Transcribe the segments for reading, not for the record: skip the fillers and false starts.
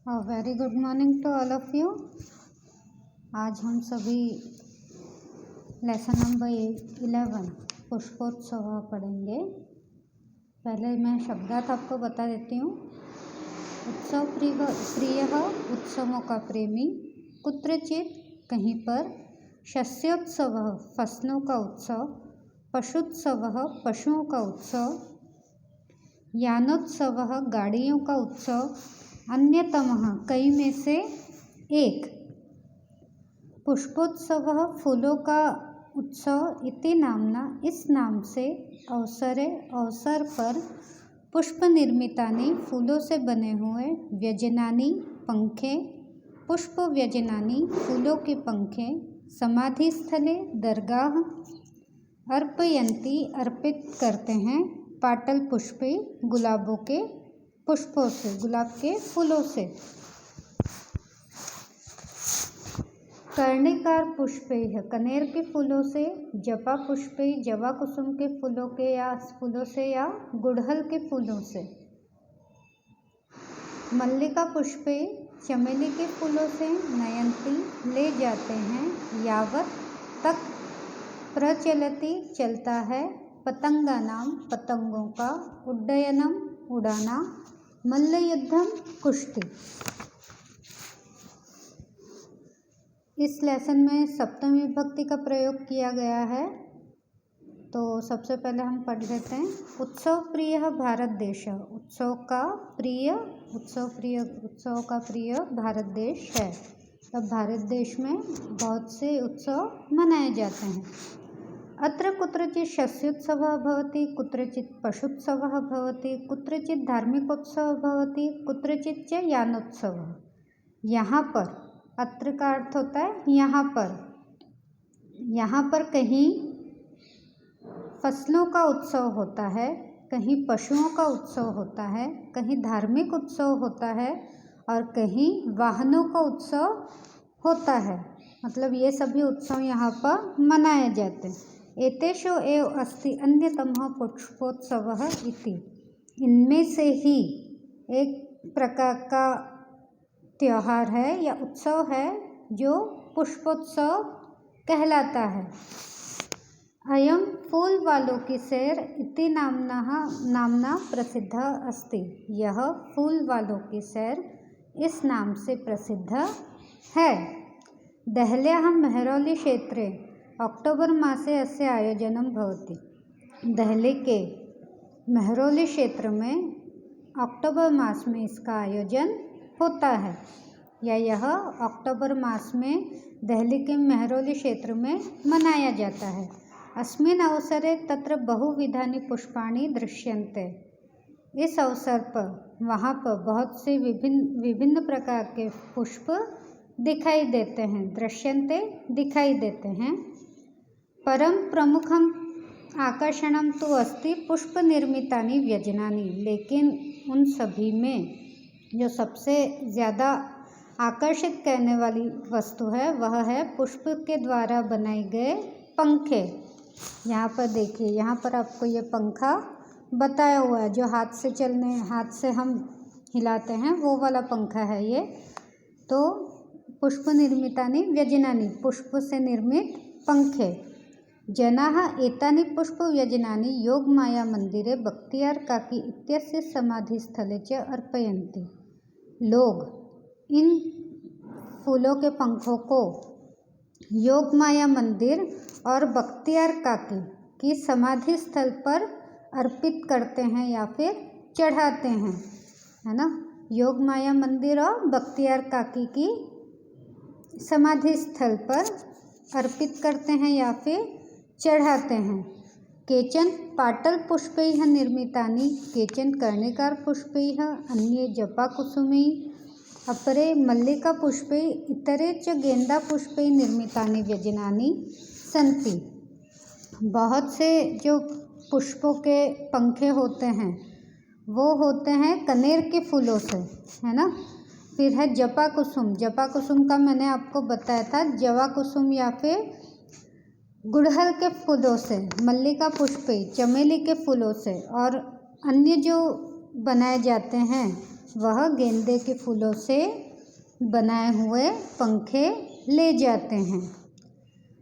Very good morning to all of you. आज हम सभी लेसन नंबर 11 पुष्पोत्सव पढ़ेंगे। पहले मैं शब्दार्थ आपको बता देती हूँ। उत्सव प्रिय उत्सवों का प्रेमी, कुत्रचित कहीं पर, शस्योत्सव फसलों का उत्सव, पशुत्सव पशुओं का उत्सव, यानोत्सव गाड़ियों का उत्सव, अन्यतमः कई में से एक, पुष्पोत्सव फूलों का उत्सव इति नामना इस नाम से, अवसर पर, पुष्प निर्मितानि फूलों से बने हुए, व्यजनानि पंखे, पुष्प व्यजनानि फूलों के पंखे, समाधि स्थले दरगाह, अर्पयन्ति अर्पित करते हैं, पाटल पुष्पे गुलाबों के पुष्पों से, गुलाब के फूलों से, कर्णिकार पुष्पे कनेर के फूलों से, जपा पुष्पे जवा कुसुम के फूलों से या गुड़हल के फूलों से, मल्लिका पुष्पे चमेली के फूलों से, नयंती ले जाते हैं, यावत तक, प्रचलति चलता है, पतंगा नाम पतंगों का, उड्डयनम उड़ाना, मल्लयुद्धम कुश्ती। इस लेसन में सप्तमी विभक्ति का प्रयोग किया गया है। तो सबसे पहले हम पढ़ लेते हैं। उत्सव प्रिय भारत देश, उत्सव का प्रिय भारत देश है। तब भारत देश में बहुत से उत्सव मनाए जाते हैं। अत्र कुत्रचित् शस्योत्सवः भवति, कुत्रचित् पशुत्सवः भवति, कुत्रचित् धार्मिकोत्सवः भवति, कुत्रचित् च यानोत्सवः। यहाँ पर, अत्र का अर्थ होता है यहाँ पर कहीं फसलों का उत्सव होता है, कहीं पशुओं का उत्सव होता है, कहीं धार्मिक उत्सव होता है और कहीं वाहनों का उत्सव होता है। मतलब ये सभी उत्सव यहाँ पर मनाए जाते हैं। एतेषु एव अस्ति अन्यतमः पुष्पोत्सवः इति। इनमें से ही एक प्रकार का त्योहार है या उत्सव है जो पुष्पोत्सव कहलाता है। अयम फूल वालों की सैर इति नामना प्रसिद्ध अस्ति। यह फूल वालों की सैर इस नाम से प्रसिद्ध है। दहल्याः मेहरौली क्षेत्रे अक्टोबर मासे अस्य आयोजनं भवति। दहली के मेहरौली क्षेत्र में अक्टूबर मास में इसका आयोजन होता है, या यह अक्टूबर मास में दिल्ली के मेहरौली क्षेत्र में मनाया जाता है। अस्मिन् अवसरे तत्र बहुविधानि पुष्पाणि दृश्यन्ते। इस अवसर पर वहाँ पर बहुत से विभिन्न प्रकार के पुष्प दिखाई देते हैं। दृश्यन्ते दिखाई देते हैं। परम प्रमुखम आकर्षणम तो अस्ति पुष्प निर्मितानि व्यजनानि। लेकिन उन सभी में जो सबसे ज़्यादा आकर्षित करने वाली वस्तु है वह है पुष्प के द्वारा बनाए गए पंखे। यहाँ पर देखिए, यहाँ पर आपको ये पंखा बताया हुआ है जो हाथ से हम हिलाते हैं, वो वाला पंखा है ये। तो पुष्प निर्मितानि व्यजनानि, पुष्प से निर्मित पंखे। जनाः एतानि पुष्पव्यजनानि योगमाया मंदिरे बख्तियार काकी इत्यस्य समाधिस्थले च अर्पयन्ति। लोग इन फूलों के पंखों को योगमाया मंदिर और बख्तियार काकी की समाधि स्थल पर अर्पित करते हैं या फिर चढ़ाते हैं, है ना। योगमाया मंदिर और बख्तियार काकी की समाधि स्थल पर अर्पित करते हैं या फिर चढ़ाते हैं। केचन पाटल पुष्पैः निर्मितानि, केचन कर्णिकार पुष्पैः, अन्ये जपा कुसुमै, अपरे मल्लिका पुष्पै, इतरे च गेंदा पुष्पै निर्मितानि व्यजनानि सन्ति। बहुत से जो पुष्पों के पंखे होते हैं वो होते हैं कनेर के फूलों से, है ना। फिर है जपा कुसुम। जपा कुसुम का मैंने आपको बताया था, जवा कुसुम या फिर गुड़हल के फूलों से, मल्लिका पुष्पे चमेली के फूलों से, और अन्य जो बनाए जाते हैं वह गेंदे के फूलों से बनाए हुए पंखे ले जाते हैं।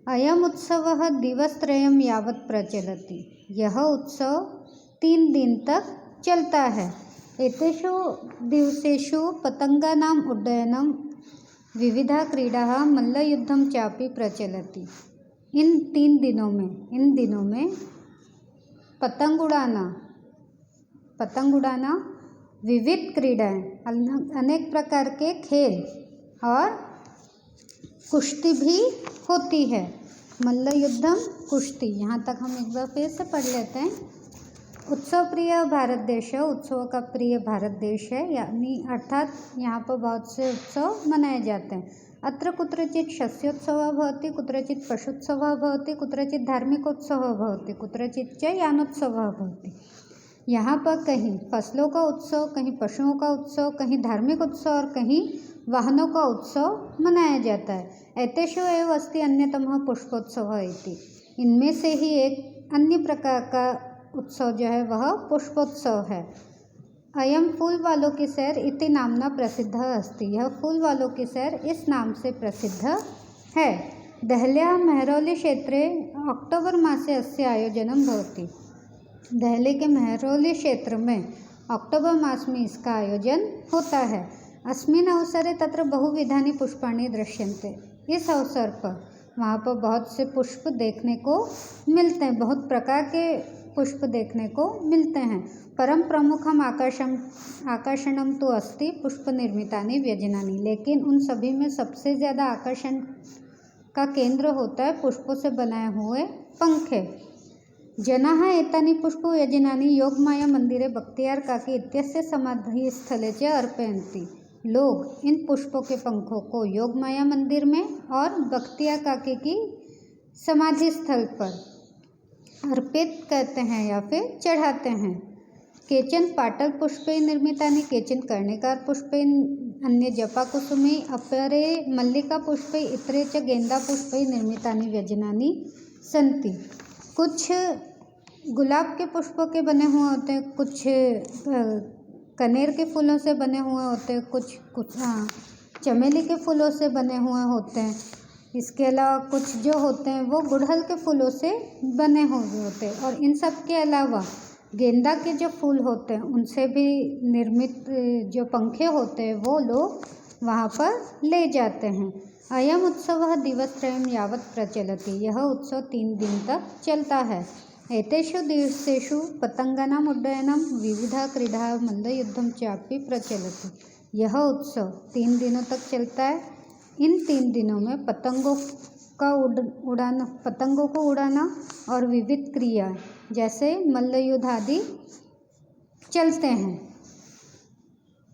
अयम उत्सवः दिवसत्रयं यावत् प्रचलति। यह उत्सव 3 दिन तक चलता है। एतेषु दिवसेषु पतंगानाम् उड्डयनं विविधा क्रीडाः मल्लयुद्धं चापि प्रचलति। इन दिनों में पतंग उड़ाना, विविध क्रीडाएं, अनेक प्रकार के खेल और कुश्ती भी होती है। मल्लयुद्धम कुश्ती, यहाँ तक हम एक बार फिर से पढ़ लेते हैं। उत्सव प्रिय भारत देश है, उत्सव का प्रिय भारत देश है, यानी अर्थात यहाँ पर बहुत से उत्सव मनाए जाते हैं। अत्र कुत्रचित् शस्योत्सवः भवति, कुत्रचित् पशुत्सवः भवति, कुत्रचित् धार्मिकोत्सवः भवति, कुत्रचित् च यानोत्सवः भवति। यहाँ पर कहीं फसलों का उत्सव, कहीं पशुओं का उत्सव, कहीं धार्मिक उत्सव और कहीं वाहनों का उत्सव मनाया जाता है। एतेषु एव अस्ति अन्यतमः पुष्पोत्सवः इति। इनमें से ही एक अन्य प्रकार का उत्सव जो है वह पुष्पोत्सव है। अयम फूल वालों की सैर इति नामना प्रसिद्ध अस्ति। यह फूल वालों की सैर इस नाम से प्रसिद्ध है। दहल्या मेहरौली क्षेत्रे अक्टोबर मासे अस्य आयोजनं भवति। दहले के मेहरौली क्षेत्र में अक्टोबर मास में इसका आयोजन होता है। अस्मिन् अवसरे तत्र बहुविधानि पुष्पाणि दृश्यन्ते। इस अवसर पर वहाँ पर बहुत से पुष्प देखने को मिलते हैं, बहुत प्रकार के पुष्प देखने को मिलते हैं। परम प्रमुखम आकर्षणम तो अस्ति पुष्प निर्मितानि व्यजनानि। लेकिन उन सभी में सबसे ज़्यादा आकर्षण का केंद्र होता है पुष्पों से बनाए हुए पंखे। जनाः एतानि पुष्पव्यजनानि योगमाया मंदिरे बख्तियार काकी इत्यस्य समाधिस्थले च अर्पयन्ति। लोग इन पुष्पों के पंखों को योगमाया मंदिर में और बख्तियार काकी की समाधि स्थल पर अर्पित करते हैं या फिर चढ़ाते हैं। केचन पाटल पुष्पै निर्मितानि, केचन कर्णिकार पुष्पै, अन्य जपा कुसुमे, अपरे मल्लिका पुष्पै, इतरे च गेंदा पुष्पै निर्मितानि व्यजनानि सन्ति। कुछ गुलाब के पुष्पों के बने हुए होते हैं, कुछ कनेर के फूलों से बने हुए होते हैं, कुछ चमेली के फूलों से बने हुए होते हैं। इसके अलावा कुछ जो होते हैं वो गुड़हल के फूलों से बने हुए होते हैं। और इन सब के अलावा गेंदा के जो फूल होते हैं उनसे भी निर्मित जो पंखे होते हैं वो लोग वहाँ पर ले जाते हैं। अयम उत्सवः दिवसत्रयं यावत् प्रचलति। यह उत्सव 3 दिन तक चलता है। एतेषु दिवसेषु पतंगानाम् उड्डयनं विविधा क्रीडाः मल्लयुद्धं चापि प्रचलति। यह उत्सव 3 दिनों तक चलता है। इन 3 दिनों में पतंगों को उड़ाना और विविध क्रिया जैसे मल्लयुद्ध आदि चलते हैं।